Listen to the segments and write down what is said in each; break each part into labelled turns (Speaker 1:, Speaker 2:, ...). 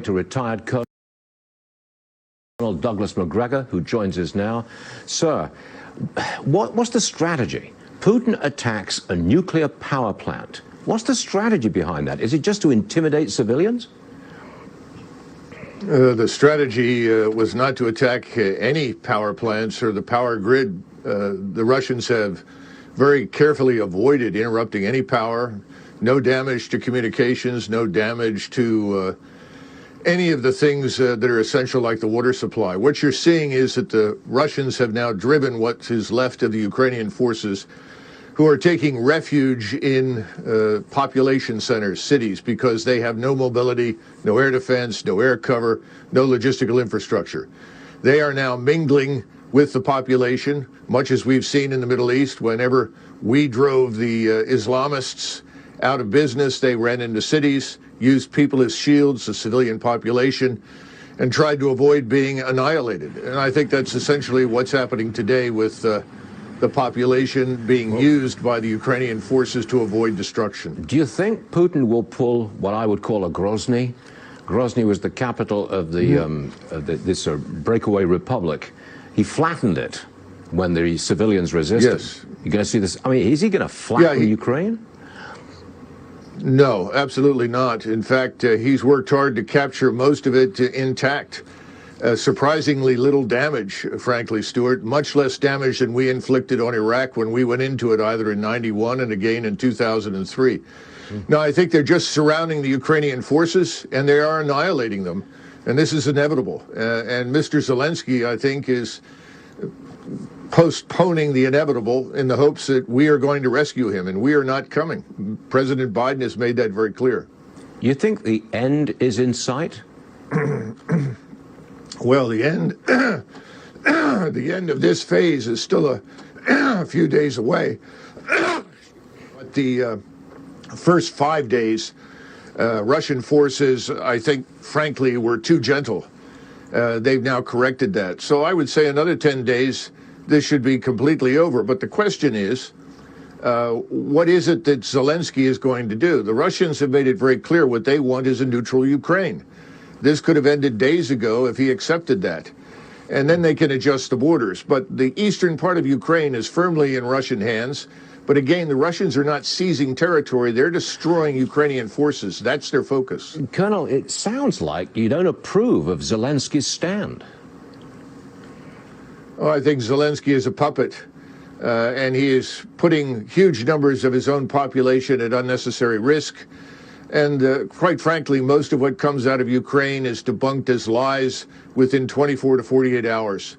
Speaker 1: to retired Colonel Douglas Macgregor, who joins us now. Sir, what's the strategy? Putin attacks a nuclear power plant. What's the strategy behind that? Is it just to intimidate civilians?
Speaker 2: The strategy was not to attack any power plants or the power grid. The Russians have very carefully avoided interrupting any power. No damage to communications, no damage to any of the things that are essential, like the water supply. What you're seeing is that the Russians have now driven what is left of the Ukrainian forces, who are taking refuge in population centers, cities, because they have no mobility, no air defense, no air cover, no logistical infrastructure. They are now mingling with the population, much as we've seen in the Middle East. Whenever we drove the Islamists out of business, they ran into cities, used people as shields, the civilian population, and tried to avoid being annihilated. And I think that's essentially what's happening today with the population being used by the Ukrainian forces to avoid destruction.
Speaker 1: Do you think Putin will pull what I would call a Grozny? Grozny was the capital of this breakaway republic. He flattened it when the civilians resisted.
Speaker 2: Yes.
Speaker 1: You're going to see this. I mean, is he going to flatten Ukraine?
Speaker 2: No, absolutely not. In fact, he's worked hard to capture most of it intact. Surprisingly little damage, frankly, Stuart, much less damage than we inflicted on Iraq when we went into it, either in '91 and again in 2003. Now, I think they're just surrounding the Ukrainian forces, and they are annihilating them, and this is inevitable. And Mr. Zelensky, I think, is postponing the inevitable in the hopes that we are going to rescue him, and we are not coming. President Biden has made that very clear.
Speaker 1: You think the end is in sight?
Speaker 2: Well, the end of this phase is still a few days away. But the first 5 days, Russian forces, I think, frankly, were too gentle. They've now corrected that. So I would say another 10 days, this should be completely over. But the question is, what is it that Zelensky is going to do? The Russians have made it very clear what they want is a neutral Ukraine. This could have ended days ago if he accepted that. And then they can adjust the borders. But the eastern part of Ukraine is firmly in Russian hands. But again, the Russians are not seizing territory. They're destroying Ukrainian forces. That's their focus.
Speaker 1: Colonel, it sounds like you don't approve of Zelensky's stand.
Speaker 2: Oh, I think Zelensky is a puppet. And he is putting huge numbers of his own population at unnecessary risk. And quite frankly, most of what comes out of Ukraine is debunked as lies within 24 to 48 hours.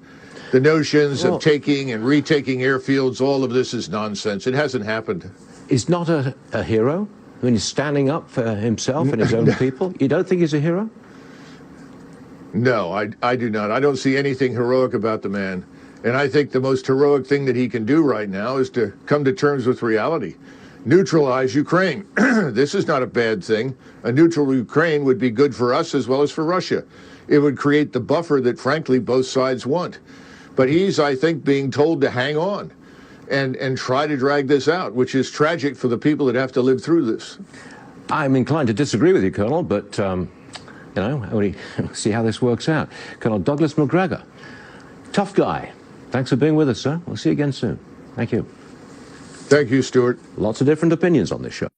Speaker 2: The notions of taking and retaking airfields, all of this is nonsense. It hasn't happened.
Speaker 1: He's not a hero when he's standing up for himself and his own people? You don't think he's a hero?
Speaker 2: No, I do not. I don't see anything heroic about the man. And I think the most heroic thing that he can do right now is to come to terms with reality. Neutralize Ukraine. This is not a bad thing. A neutral Ukraine would be good for us as well as for Russia. It would create the buffer that, frankly, both sides want. But he's, I think, being told to hang on and try to drag this out, which is tragic for the people that have to live through this.
Speaker 1: I'm inclined to disagree with you, Colonel, but, we'll see how this works out. Colonel Douglas Macgregor, tough guy. Thanks for being with us, sir. We'll see you again soon. Thank you.
Speaker 2: Thank you, Stuart.
Speaker 1: Lots of different opinions on this show.